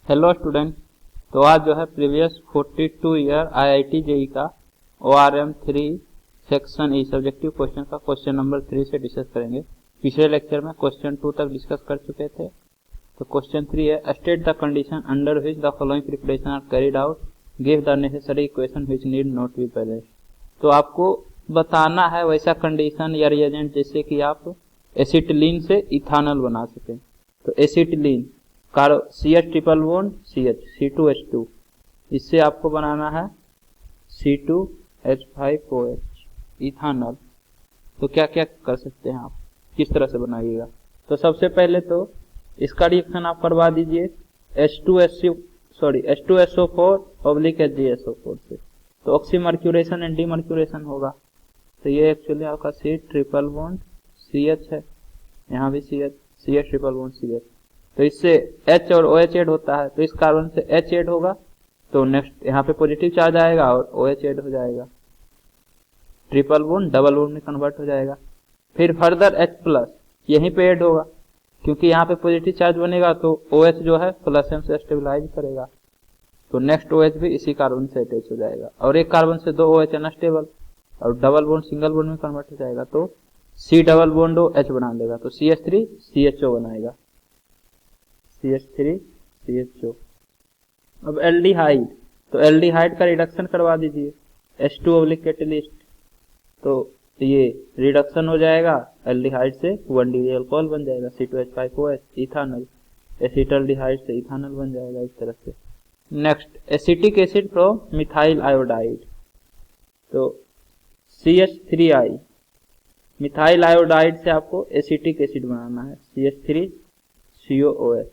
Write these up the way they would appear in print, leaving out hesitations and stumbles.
Hello student. तो आज जो है प्रीवियस 42 ईयर आईआईटी जेई का ORM 3 section E subjective question का क्वेश्चन नंबर 3 से डिस्कस करेंगे। पिछले लेक्चर में क्वेश्चन 2 तक डिस्कस कर चुके थे। तो क्वेश्चन 3 है, state the condition under which the following preparation are carried out, give the necessary equation which need not be balanced. तो आपको बताना है वैसा कंडीशन या रिएजेंट जैसे कि आप एसिटिलीन से इथानॉल बना सकें। तो acetylene CH triple bond CH C2H2, इससे आपको बनाना है C2H5OH इथानॉल। तो क्या क्या कर सकते हैं आप, किस तरह से बनाइएगा। तो सबसे पहले तो इसका रिएक्शन आप करवा दीजिए H2SO4 HgSO4 से। तो ऑक्सीमर्क्यूरेशन एंड डीमर्क्यूरेशन होगा। तो ये एक्चुअली आपका C ट्रिपल बॉन्ड CH है, यहाँ भी CH ट्रिपल बॉन्ड CH। तो इससे H और OH ऐड होता है, तो इस कार्बन से H ऐड होगा तो नेक्स्ट यहाँ पे पॉजिटिव चार्ज आएगा और OH ऐड हो जाएगा, ट्रिपल बॉन्ड डबल बॉन्ड में कन्वर्ट हो जाएगा। फिर फर्दर H+ यहीं पे ऐड होगा, क्योंकि यहाँ पे पॉजिटिव चार्ज बनेगा तो OH जो है प्लस M से स्टेबलाइज करेगा, तो नेक्स्ट OH भी इसी कार्बन से अटैच हो जाएगा। और एक कार्बन से 2 OH अनस्टेबल और डबल बॉन्ड सिंगल बॉन्ड में कन्वर्ट हो जाएगा, तो C डबल बॉन्ड H बना लेगा, तो CH3 CHO बनाएगा, CH3 CHO। अब एल्डिहाइड, तो एल्डिहाइड का रिडक्शन करवा दीजिए H2 कैटेलिस्ट। तो ये रिडक्शन हो जाएगा एल्डिहाइड से 1D अल्कोहल बन जाएगा C2H5OH इथानॉल, एसिटल्डिहाइड से इथानॉल बन जाएगा इस तरह से। Next acetic acid from methyl iodide, तो CH3I, मिथाइल आयोडाइड से आपको एसिटिक एसिड बनाना है CH3COOH,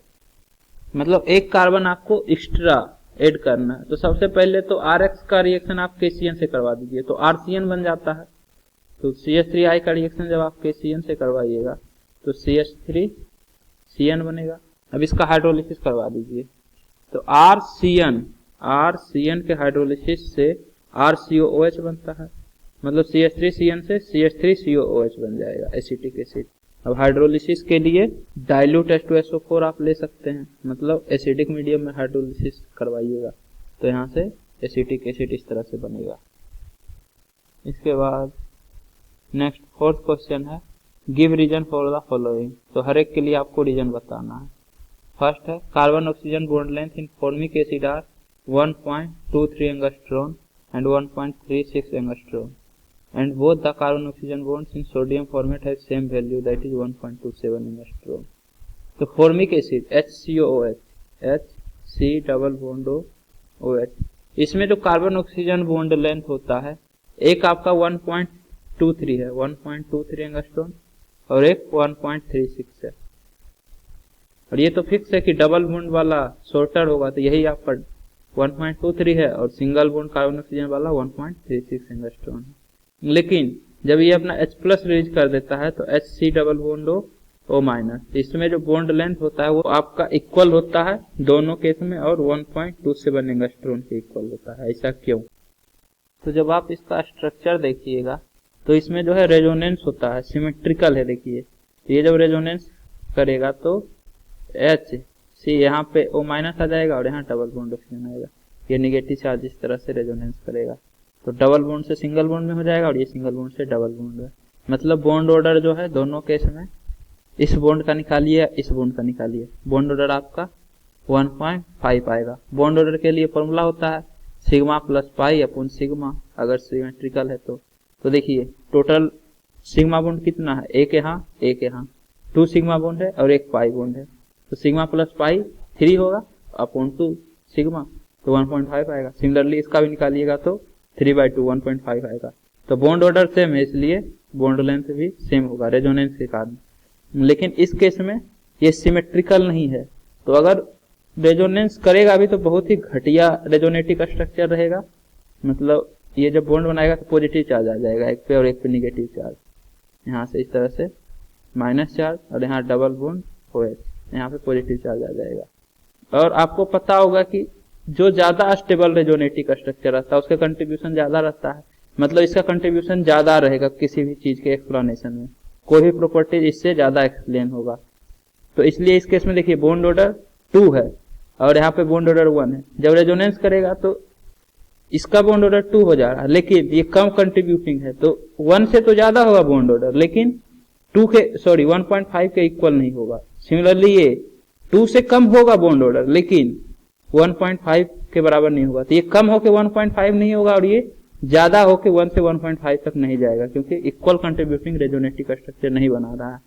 मतलब एक कार्बन आपको एक्स्ट्रा ऐड करना है। तो सबसे पहले तो RX का रिएक्शन आप KCN से करवा दीजिए, तो RCN बन जाता है। तो CH3I का रिएक्शन जब आप KCN से करवाइएगा तो CH3CN बनेगा। अब इसका हाइड्रोलिसिस करवा दीजिए, तो RCN के हाइड्रोलिसिस से RCOOH बनता है, मतलब CH3CN से CH3COOH बन जाएगा एसिटिक एसिड। अब हाइड्रोलिसिस के लिए डाइल्यूट H2SO4 आप ले सकते हैं, मतलब एसिडिक मीडियम में हाइड्रोलिसिस करवाइएगा, तो यहाँ से एसिटिक एसिड इस तरह से बनेगा। इसके बाद नेक्स्ट फोर्थ क्वेश्चन है, give reason for the following. तो हर एक के लिए आपको रीजन बताना है। फर्स्ट है, carbon oxygen bond length in formic acid are 1.23 angstrom and 1.36 angstrom, and both the carbon oxygen bonds in sodium format have same value, that is 1.27 angstrom. तो formic acid HCOOH HC double bond OH, इसमें जो carbon oxygen bond length होता है एक आपका 1.23 है, 1.23 angstrom, और एक 1.36 है। और ये तो फिक्स है कि डबल बॉन्ड वाला शॉर्टर होगा, तो यही आपका 1.23 है, और सिंगल बॉन्ड कार्बन ऑक्सीजन वाला 1.36 एंगस्ट्रॉन है। लेकिन जब ये अपना H+ रिलीज कर देता है तो HC डबल बॉन्ड O-, इसमें जो बॉन्ड लेंथ होता है वो आपका इक्वल होता है दोनों केस में, और 1.27 एंगस्ट्रॉन के इक्वल होता है। ऐसा क्यों? तो जब आप इसका स्ट्रक्चर देखिएगा तो इसमें जो है रेजोनेंस होता है, सिमेट्रिकल है। देखिए ये जब रेजोनेंस करेगा तो HC यहाँ पे O- आ जाएगा और यहाँ डबल बॉन्ड ऑक्सीजन आएगा, ये निगेटिव चार्ज इस तरह से रेजोनेंस करेगा, तो डबल बॉन्ड से सिंगल बॉन्ड में हो जाएगा, और ये सिंगल बॉन्ड से डबल बॉन्ड है। मतलब बॉन्ड ऑर्डर जो है दोनों केस में, इस बॉन्ड का निकालिए इस बॉन्ड का निकालिए, बॉन्ड ऑर्डर आपका 1.5 आएगा। बॉन्ड ऑर्डर के लिए फॉर्मूला होता है sigma plus pi upon sigma, अगर सिमेट्रिकल है तो। देखिए टोटल सिग्मा बॉन्ड कितना है, एक यहाँ 2 सिग्मा बॉन्ड है और एक पाई बॉन्ड है, तो सिग्मा प्लस पाई 3 होगा अपॉन 2 सिग्मा, तो 1.5 आएगा। सिमिलरली इसका भी निकालिएगा तो 3/2 1.5 आएगा। तो बॉन्ड ऑर्डर सेम है, इसलिए बॉन्ड लेंथ भी सेम होगा रेजोनेंस के कारण। लेकिन इस केस में ये सिमेट्रिकल नहीं है, तो अगर रेजोनेंस करेगा भी तो बहुत ही घटिया रेजोनेटिक स्ट्रक्चर रहेगा, मतलब ये जब बॉन्ड बनाएगा तो पॉजिटिव चार्ज आ जाएगा एक पे और एक पे निगेटिव चार्ज, यहाँ से इस तरह से माइनस चार्ज, और यहाँ डबल बॉन्ड OH, यहाँ पे पॉजिटिव चार्ज आ जाएगा। और आपको पता होगा कि जो ज्यादा स्टेबल रेजोनेटिक स्ट्रक्चर रहता है उसका कंट्रीब्यूशन ज्यादा रहता है, मतलब इसका कंट्रीब्यूशन ज्यादा रहेगा किसी भी चीज के एक्सप्लेनेशन में, कोई भी प्रॉपर्टी इससे ज्यादा एक्सप्लेन होगा। तो इसलिए इस केस में देखिए बॉन्ड ऑर्डर 2 है और यहाँ पे बॉन्ड ऑर्डर 1 है। जब रेजोनेंस करेगा तो इसका बॉन्ड ऑर्डर 2 हो जा रहा है, लेकिन ये कम कंट्रीब्यूटिंग है, तो 1 से तो ज्यादा होगा बॉन्ड ऑर्डर, लेकिन 1.5 के इक्वल नहीं होगा। सिमिलरली ये 2 से कम होगा बॉन्ड ऑर्डर, लेकिन 1.5 के बराबर नहीं होगा। तो ये कम होके 1.5 नहीं होगा और ये ज्यादा होके 1 से 1.5 तक नहीं जाएगा, क्योंकि इक्वल कंट्रीब्यूटिंग रेजोनेटिव स्ट्रक्चर नहीं बना रहा है।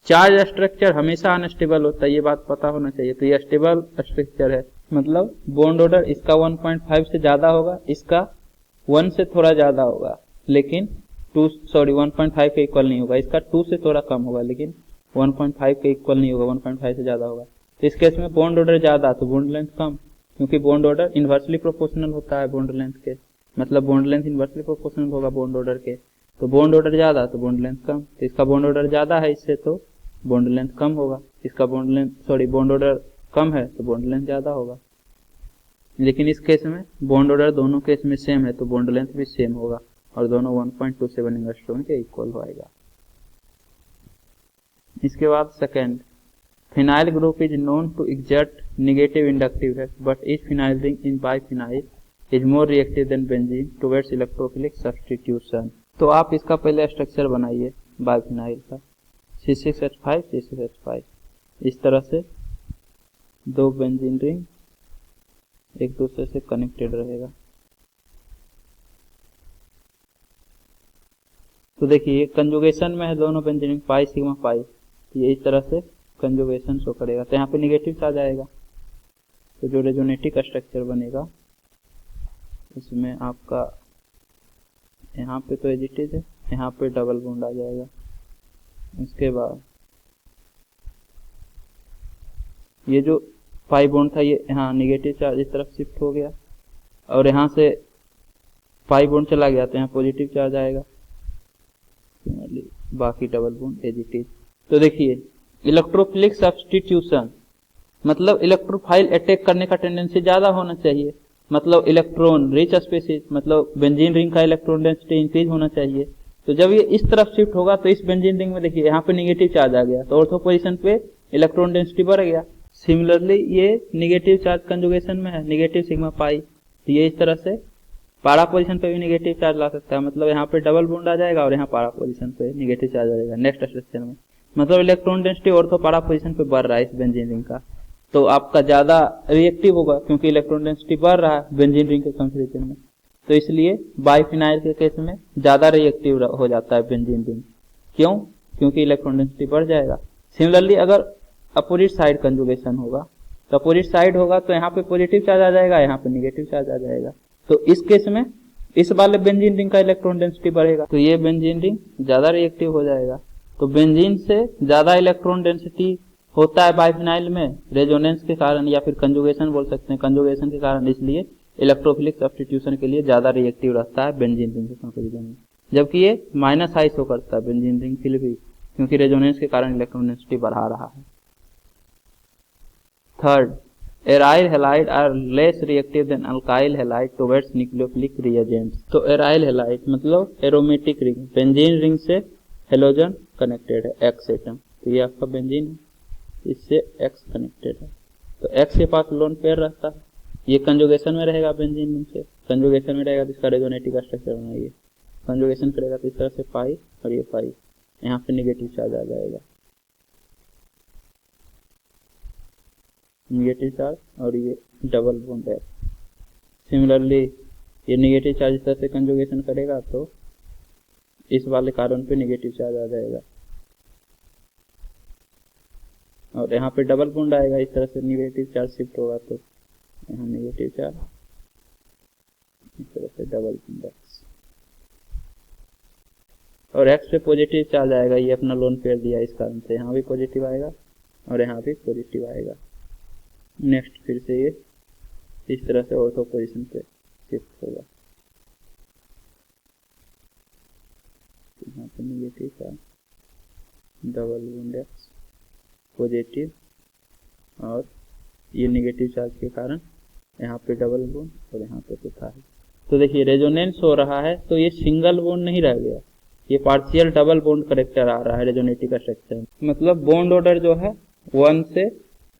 चार्ज स्ट्रक्चर हमेशा अनस्टेबल होता है, ये बात पता होना चाहिए। तो ये स्टेबल स्ट्रक्चर है, मतलब बॉन्ड ऑर्डर इसका 1.5 से ज्यादा होगा, इसका 1 से थोड़ा ज्यादा होगा, लेकिन 1.5 के इक्वल नहीं होगा। इसका 2 से थोड़ा कम होगा, लेकिन 1.5 के इक्वल नहीं होगा, 1.5 से ज्यादा होगा। तो इस केस में बॉन्ड ऑर्डर ज्यादा तो बॉन्ड लेंथ कम, क्योंकि बॉन्ड ऑर्डर इन्वर्सली प्रोपोर्शनल होता है बॉन्ड लेंथ के, मतलब बॉन्ड लेंथ इन्वर्सली प्रोपोर्शनल होगा बॉन्ड ऑर्डर के। तो बॉन्ड ऑर्डर ज्यादा तो बॉन्ड लेंथ कम, तो इसका बॉन्ड ऑर्डर ज्यादा है इससे, तो बॉन्ड लेंथ कम होगा। इसका बॉन्ड ऑर्डर कम है तो बॉन्ड लेंथ ज्यादा होगा। लेकिन इस केस में बॉन्ड ऑर्डर दोनों केस में सेम है, तो बॉन्ड लेंथ भी सेम होगा और दोनों 1.27 एंगस्ट्रॉम के इक्वल होगा। इसके बाद second, phenyl group is known to exert negative inductive effect, but each phenyl ring in biphenyl is more reactive than benzene towards electrophilic substitution. तो आप इसका पहले स्ट्रक्चर बनाइए बाइफिनाइल का, C6H5 C6H5, इस तरह से दो बेंजीन रिंग एक दूसरे से कनेक्टेड रहेगा। तो देखिए ये कंजुगेशन में है दोनों benzene ring, pi sigma pi, ये इस तरह से कंजुगेशन शो करेगा। तो यहाँ पे निगेटिव चार्ज आएगा, तो जो रेजोनेटिक स्ट्रक्चर बनेगा इसमें आपका यहाँ पे तो एज इट इज है, यहाँ पे डबल बॉन्ड आ जाएगा। उसके बाद ये जो पाई बॉन्ड था ये यहाँ निगेटिव चार्ज इस तरफ शिफ्ट हो गया, और यहाँ से पाई बॉन्ड चला गया तो यहाँ पॉजिटिव चार्ज आएगा, बाकी double bond as it is. तो देखिए इलेक्ट्रोफिलिक सब्स्टिट्यूशन मतलब इलेक्ट्रोफाइल अटैक करने का टेंडेंसी ज्यादा होना चाहिए, मतलब इलेक्ट्रॉन रिच स्पीसीज, मतलब बेंजीन रिंग का इलेक्ट्रॉन डेंसिटी इंक्रीज होना चाहिए। तो जब ये इस तरफ शिफ्ट होगा तो इस बेंजीन रिंग में देखिए यहाँ पे निगेटिव चार्ज आ गया, तो ऑर्थो पोजीशन पे इलेक्ट्रॉन डेंसिटी बढ़ गया। सिमिलरली ये निगेटिव चार्ज कंजुगेशन में है, निगेटिव सिग्मा पाई, तो ये इस तरह से पारा पोजीशन पे भी निगेटिव चार्ज ला सकता है, मतलब यहाँ पे डबल बॉन्ड आ जाएगा और यहाँ पारा पोजीशन पे निगेटिव चार्ज आ जाएगा नेक्स्ट स्ट्रक्चर में। मतलब इलेक्ट्रॉन डेंसिटी ऑर्थो पारा पोजीशन पे बढ़ रहा है इस बेंजीन रिंग का, तो आपका ज्यादा रिएक्टिव होगा क्योंकि इलेक्ट्रॉन डेंसिटी बढ़ रहा है बेंजीन रिंग के कंपैरिजन में। तो इसलिए बाइफिनाइल के केस में ज्यादा रिएक्टिव हो जाता है बेंजीन रिंग। क्यों? क्योंकि इलेक्ट्रॉन डेंसिटी बढ़ जाएगा। सिमिलरली अगर अपोजिट साइड कंजुगेशन होगा तो अपोजिट साइड होगा तो यहाँ पे पॉजिटिव चार्ज आ जाएगा, यहाँ पे निगेटिव चार्ज आ जाएगा। तो इस केस में इस वाले बेंजीन रिंग का इलेक्ट्रॉन डेंसिटी बढ़ेगा, तो ये बेंजीन रिंग ज्यादा रिएक्टिव हो जाएगा। तो बेंजीन से ज्यादा इलेक्ट्रॉन डेंसिटी होता है बाइफिनाइल में रेजोनेंस के कारण, या फिर कंजुगेशन बोल सकते हैं, कंजुगेशन के कारण, इसलिए इलेक्ट्रोफिलिक सब्स्टिट्यूशन के लिए ज्यादा रिएक्टिव रहता है बेंजीन रिंग के कंपैरिजन में। जबकि ये माइनस हाई शो करता है बेंजीन रिंग फिर भी, क्योंकि रेजोनेंस के कारण इलेक्ट्रॉन डेंसिटी बढ़ा रहा है। Third, aryl halide are less reactive than alkyl halide towards nucleophilic reagents. तो एराइल हैलाइड मतलब एरोमेटिक रिंग, बेंजीन रिंग से हेलोजन कनेक्टेड है, एक्स एटम, तो ये आपका बेंजीन है, इससे एक्स कनेक्टेड है, तो एक्स के पास लोन पेयर रहता है, ये कंजुगेशन में रहेगा बेंजीन रिंग से, कंजुगेशन में रहेगा तो इसका रेजोनेटिक स्ट्रक्चर बनाइए, कंजुगेशन करेगा तो इस तरह से पाई और ये पाई, यहाँ पे निगेटिव चार्ज आ जाएगा, निगेटिव चार्ज और ये डबल बॉन्ड है। सिमिलरली ये निगेटिव चार्ज इस तरह से कंजुगेशन करेगा तो इस वाले कार्बन पे निगेटिव चार्ज आ जाएगा, और यहाँ पे डबल बॉन्ड आएगा, इस तरह से निगेटिव चार्ज शिफ्ट होगा तो यहाँ निगेटिव चार्ज, इस तरह से डबल बॉन्ड एक्स, और एक्स पे पॉजिटिव चार्ज आएगा, ये अपना लोन पेयर दिया इस कारण से, यहाँ भी पॉजिटिव आएगा और यहाँ भी पॉजिटिव आएगा। नेक्स्ट फिर से ये इस तरह से ऑर्थो पोजीशन पे शिफ्ट होगा, यहाँ पे negative charge, double bond x, positive, और ये निगेटिव चार्ज के कारण यहाँ पे डबल बॉन्ड और यहाँ पे कुछ है। तो देखिए रेजोनेंस हो रहा है तो ये सिंगल बॉन्ड नहीं रह गया, ये पार्शियल डबल बॉन्ड करेक्टर आ रहा है रेजोनेटिक स्ट्रक्चर, मतलब बॉन्ड ऑर्डर जो है 1 से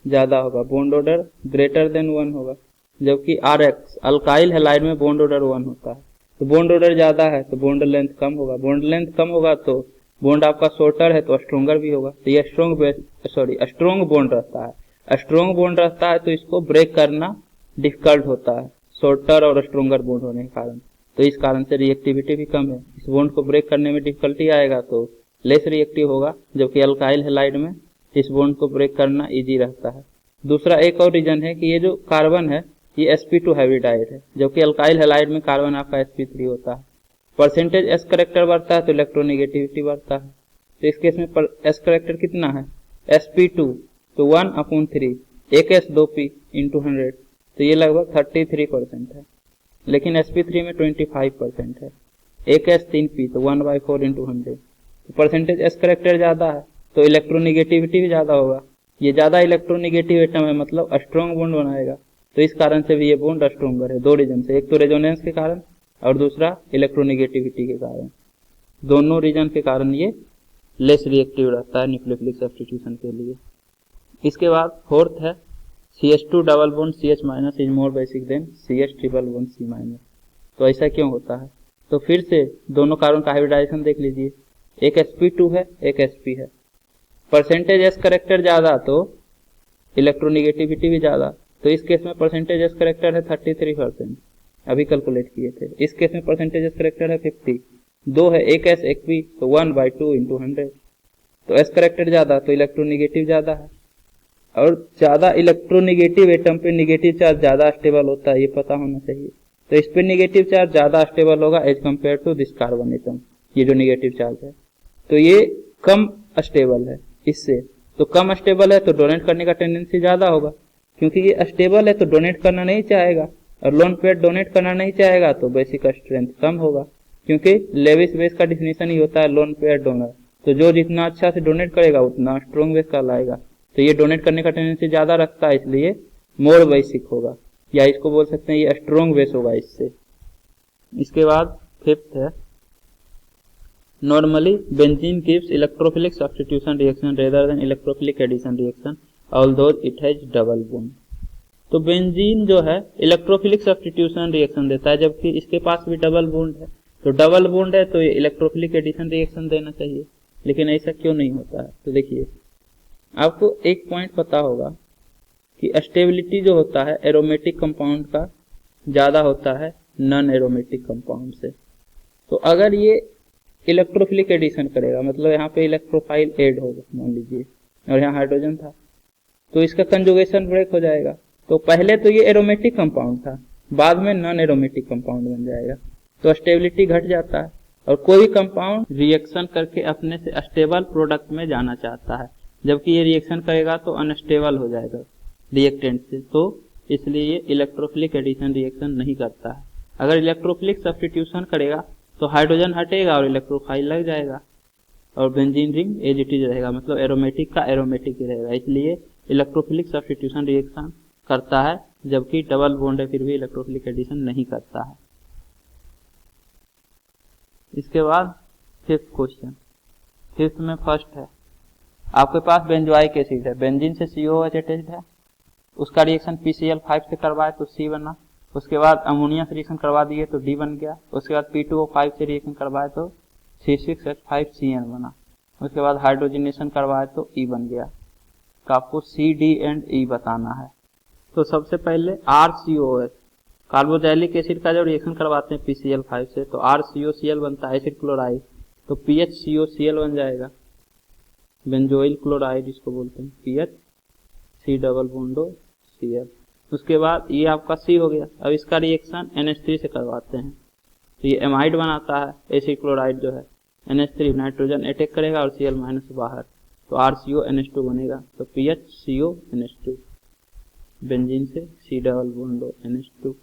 ज्यादा होगा, बॉन्ड ऑर्डर ग्रेटर देन 1 होगा। जबकि RX अल्काइल हैलाइड में बॉन्ड ऑर्डर 1 होता है, तो बॉन्ड ऑर्डर ज्यादा है तो बॉन्ड लेंथ कम होगा, बॉन्ड लेंथ कम होगा तो बॉन्ड आपका शॉर्टर है तो स्ट्रोंगर भी होगा। तो ये स्ट्रोंग बॉन्ड रहता है, स्ट्रोंग बॉन्ड रहता है तो इसको ब्रेक करना डिफिकल्ट होता है शॉर्टर और स्ट्रोंगर बॉन्ड होने के कारण। तो इस कारण से रिएक्टिविटी भी कम है, इस बॉन्ड को ब्रेक करने में डिफिकल्टी आएगा तो लेस रिएक्टिव होगा। जबकि अल्काइल हैलाइड में इस बॉन्ड को ब्रेक करना इजी रहता है। दूसरा एक और रीजन है कि ये जो कार्बन है ये sp2 हैवी डाइड है, जबकि अल्काइल हैलाइड में कार्बन आपका sp3 होता है। परसेंटेज s करेक्टर बढ़ता है तो इलेक्ट्रोनिगेटिविटी बढ़ता है। तो इस केस में s करेक्टर कितना है, sp2 तो 1/3, एक s 2p इंटू 100, तो ये लगभग 33% है। लेकिन sp3 में 25% है, एक s 3p तो 1/4 इंटू 100। तो परसेंटेज s करेक्टर ज्यादा है तो इलेक्ट्रोनिगेटिविटी भी ज्यादा होगा। ये ज्यादा इलेक्ट्रोनिगेटिव एटम है मतलब स्ट्रॉन्ग बॉन्ड बनाएगा, तो इस कारण से भी ये बॉन्ड स्ट्रोंगर है। दो रीजन से, एक तो रेजोनेंस के कारण और दूसरा इलेक्ट्रोनिगेटिविटी के कारण। दोनों रीजन के कारण ये लेस रिएक्टिव रहता है न्यूक्लियोफिलिक सब्स्टिट्यूशन के लिए। इसके बाद फोर्थ है CH2 double bond CH minus is more basic than CH triple bond C minus. तो ऐसा क्यों होता है, तो फिर से दोनों कार्बन का हाइब्रिडाइजेशन देख लीजिए, एक sp2 है एक sp है। परसेंटेज s करेक्टर ज्यादा तो इलेक्ट्रोनिगेटिविटी भी ज्यादा, तो इस केस में परसेंटेज s करेक्टर है 33%, अभी कैलकुलेट किए थे। इस केस में परसेंटेज s करेक्टर है 50, दो है एक s एक p तो 1/2 इंटू 100। तो s करेक्टर ज्यादा तो इलेक्ट्रोनिगेटिव ज्यादा है, और ज्यादा इलेक्ट्रोनिगेटिव एटम पे निगेटिव चार्ज ज्यादा स्टेबल होता है, ये पता होना चाहिए। तो इस पे निगेटिव चार्ज ज्यादा स्टेबल होगा as compare to this carbon atom, ये जो निगेटिव चार्ज है। तो ये कम स्टेबल है इससे, तो कम स्टेबल है तो डोनेट करने का टेंडेंसी ज्यादा होगा, क्योंकि ये स्टेबल है तो डोनेट करना नहीं चाहेगा, और लोन पेयर डोनेट करना नहीं चाहेगा तो बेसिक स्ट्रेंथ कम होगा, क्योंकि लेविस बेस का डिफिनेशन ही होता है लोन पेयर डोनर। तो जो जितना अच्छा से डोनेट करेगा उतना स्ट्रॉन्ग बेस कहलाएगा। तो ये डोनेट करने का टेंडेंसी ज्यादा रखता है, इसलिए मोर बेसिक होगा, या इसको बोल सकते हैं ये स्ट्रॉन्ग बेस होगा इससे। इसके बाद फिफ्थ है normally benzene gives electrophilic substitution reaction rather than electrophilic addition reaction although it has double bond. तो बेंजीन जो है इलेक्ट्रोफिलिक सब्स्टिट्यूशन रिएक्शन देता है, जबकि इसके पास भी डबल बॉन्ड है। तो डबल बॉन्ड है तो ये इलेक्ट्रोफिलिक एडिशन रिएक्शन देना चाहिए, लेकिन ऐसा क्यों नहीं होता है। तो देखिए आपको एक पॉइंट पता होगा कि स्टेबिलिटी जो होता है एरोमेटिक कंपाउंड का ज्यादा होता है नॉन एरोमेटिक कंपाउंड से। तो अगर ये इलेक्ट्रोफिलिक एडिशन करेगा, मतलब यहाँ पे इलेक्ट्रोफाइल ऐड होगा मान लीजिए, और यहाँ हाइड्रोजन था, तो इसका कंजुगेशन ब्रेक हो जाएगा। तो पहले तो ये एरोमेटिक कंपाउंड था, बाद में नॉन एरोमेटिक कंपाउंड बन जाएगा, तो स्टेबिलिटी घट जाता है। और कोई कंपाउंड रिएक्शन करके अपने से स्टेबल प्रोडक्ट में जाना चाहता है, जबकि ये रिएक्शन करेगा तो अनस्टेबल हो जाएगा रिएक्टेंट से, तो इसलिए ये इलेक्ट्रोफिलिक एडिशन रिएक्शन नहीं करता है। अगर इलेक्ट्रोफिलिक सब्स्टिट्यूशन करेगा तो हाइड्रोजन हटेगा और इलेक्ट्रोफाइल लग जाएगा, और benzene ring as it is रहेगा, मतलब एरोमेटिक का एरोमेटिक ही रहेगा। इसलिए इलेक्ट्रोफिलिक सब्स्टिट्यूशन रिएक्शन करता है, जबकि डबल बॉन्ड है फिर भी इलेक्ट्रोफिलिक एडिशन नहीं करता है। इसके बाद फिफ्थ क्वेश्चन, फिफ्थ में फर्स्ट है आपके पास बेंजोइक एसिड है, बेंजीन से COOH अटैच्ड है, उसका रिएक्शन PCl5 से करवाए तो C बना, उसके बाद अमोनिया से रिएक्शन करवा दिए तो D बन गया, उसके बाद P2O5 से रिएक्शन करवाए तो C6H5CN बना, उसके बाद हाइड्रोजनेशन करवाए तो E बन गया। तो आपको C, D एंड E बताना है। तो सबसे पहले RCOH कार्बोक्सिलिक एसिड का जब रिएक्शन करवाते हैं PCl5 से तो RCOCl बनता है एसिड क्लोराइड, तो PHCOCl बन जाएगा, बेंजोइल क्लोराइड इसको बोलते हैं, PHC डबल बॉन्डो Cl। उसके बाद ये आपका C हो गया। अब इसका रिएक्शन NH3 से करवाते हैं तो ये एमाइड बनाता है, एसिड क्लोराइड जो है NH3 नाइट्रोजन अटैक करेगा और Cl माइनस बाहर, तो RCONH2 बनेगा, तो PHCONH2 बेंजीन से C डबल बॉन्डो NH2,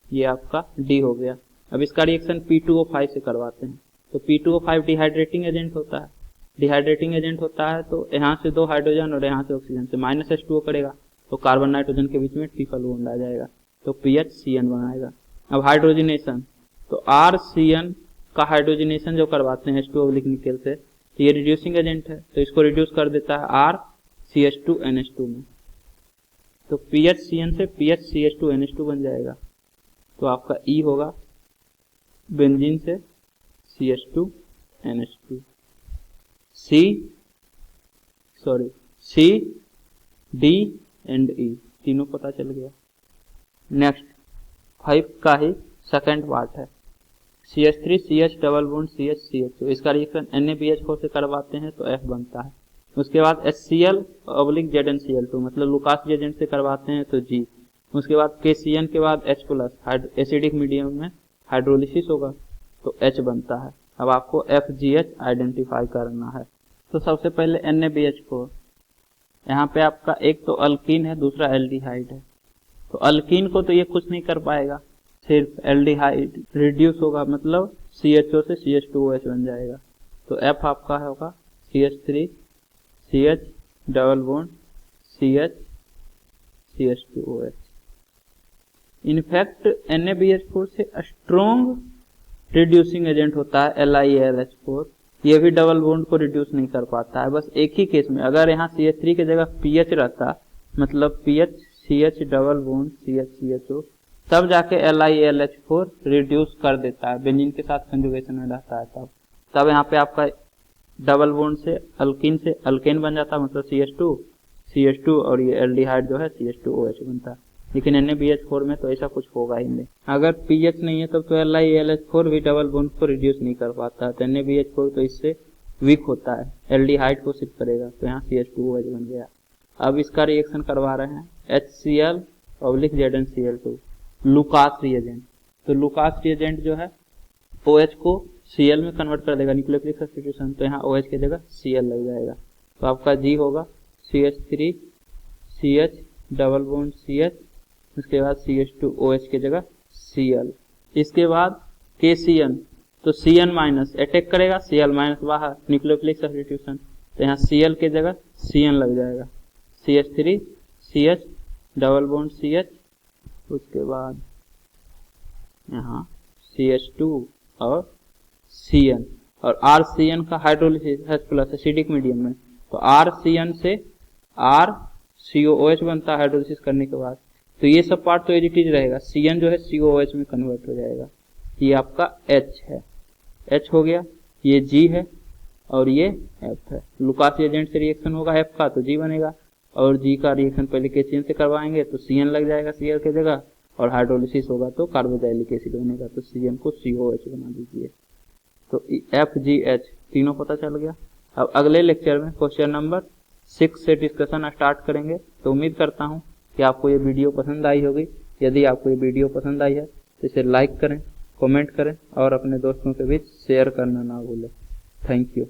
ये आपका D हो गया। अब इसका रिएक्शन P2O5 से करवाते हैं तो P2O5 डिहाइड्रेटिंग एजेंट होता है, डिहाइड्रेटिंग एजेंट होता है तो यहाँ से दो हाइड्रोजन और यहाँ से ऑक्सीजन से -H2O करेगा, तो कार्बन नाइट्रोजन के बीच में ट्रिपल बॉन्ड आ जाएगा, तो PHCN बनाएगा। अब हाइड्रोजनेशन, तो RCN का हाइड्रोजनेशन जो करवाते हैं H2O निकल से, तो ये रिड्यूसिंग एजेंट है, तो इसको रिड्यूस कर देता है RCH2NH2 में, तो PHCN से PHCH2NH2 बन जाएगा। तो आपका E होगा बेंजीन से CH2NH2, C D and E तीनों पता चल गया। नेक्स्ट 5 का ही सेकंड पार्ट है CH3CH डबल बॉन्ड CH2। इसका रिएक्शन NaBH4 से करवाते हैं तो F बनता है। उसके बाद HCl/ZnCl2 मतलब लुकास रिएजेंट से करवाते हैं तो G। उसके बाद KCN के बाद H+ एसिडिक मीडियम में हाइड्रोलिसिस होगा तो H बनता है। अब आपको FGH आइडेंटिफाई करना है। तो सबसे पहले NaBH4, यहाँ पे आपका एक तो अल्कीन है, दूसरा एल्डिहाइड है। तो अल्कीन को तो ये कुछ नहीं कर पाएगा, सिर्फ एल्डिहाइड रिड्यूस होगा, मतलब CHO से CH2OH बन जाएगा। तो F आपका होगा CH3CH double bond CH CH2OH। In fact NaBH4 से स्ट्रॉन्ग रिड्यूसिंग एजेंट होता है LiAlH4। ये भी डबल बॉन्ड को रिड्यूस नहीं कर पाता है। बस एक ही केस में, अगर यहाँ CH3 की जगह PH रहता, मतलब PHCH डबल बॉन्ड CHCHO, तब जाके LiAlH4 रिड्यूस कर देता है, बेंजीन के साथ कंजुगेशन में रहता है। तब यहाँ पे आपका डबल बॉन्ड से अल्कीन से अल्केन बन जाता है, मतलब CH2 और ये एल्डिहाइड जो है CH2OH बनता है। लेकिन NaBH4 में तो ऐसा कुछ होगा ही नहीं। अगर pH नहीं है तब तो LiAlH4 भी डबल बॉन्ड को रिड्यूस नहीं कर पाता। तो NaBH4 तो इससे वीक होता है, एल्डिहाइड को सिर्फ करेगा। तो यहाँ CH2OH बन गया। अब इसका रिएक्शन करवा रहे हैं HCl/ZnCl2 लुकास रिएजेंट। तो लुकास रिएजेंट जो है OH को Cl में कन्वर्ट कर देगा, न्यूक्लियोफिलिक सब्स्टिट्यूशन। तो यहाँ OH की जगह Cl लग जाएगा। तो आपका G होगा CH3CH डबल बॉन्ड CH, उसके बाद CH2OH की जगह Cl। इसके बाद KCN, तो Cn माइनस अटैक करेगा, Cl माइनस बाहर, न्यूक्लियोफिलिक सब्स्टिट्यूशन। तो यहाँ Cl की जगह Cn लग जाएगा, CH3CH डबल बॉन्ड CH, उसके बाद यहाँ CH2 और Cn, और RCN का हाइड्रोलिसिस H+ एसिडिक मीडियम में। तो RCN से RCOOH बनता है हाइड्रोलिसिस करने के बाद। तो ये सब पार्ट तो एज इट इज रहेगा, Cn जो है COOH में कन्वर्ट हो जाएगा। ये आपका H है, H हो गया, ये G है और ये F है। लुकास एजेंट से रिएक्शन होगा F का तो G बनेगा, और G का रिएक्शन पहले KCN से करवाएंगे तो Cn लग जाएगा Cl की जगह, और हाइड्रोलिसिस होगा तो कार्बोक्सिलिक एसिड बनेगा। तो Cn को COH बना दीजिए। तो FGH तीनों पता चल गया। अब अगले लेक्चर में क्वेश्चन नंबर 6 से डिस्कशन स्टार्ट करेंगे। तो उम्मीद करता हूँ कि आपको ये वीडियो पसंद आई होगी। यदि आपको ये वीडियो पसंद आई है तो इसे लाइक करें, कमेंट करें और अपने दोस्तों के बीच शेयर करना ना भूलें। Thank you.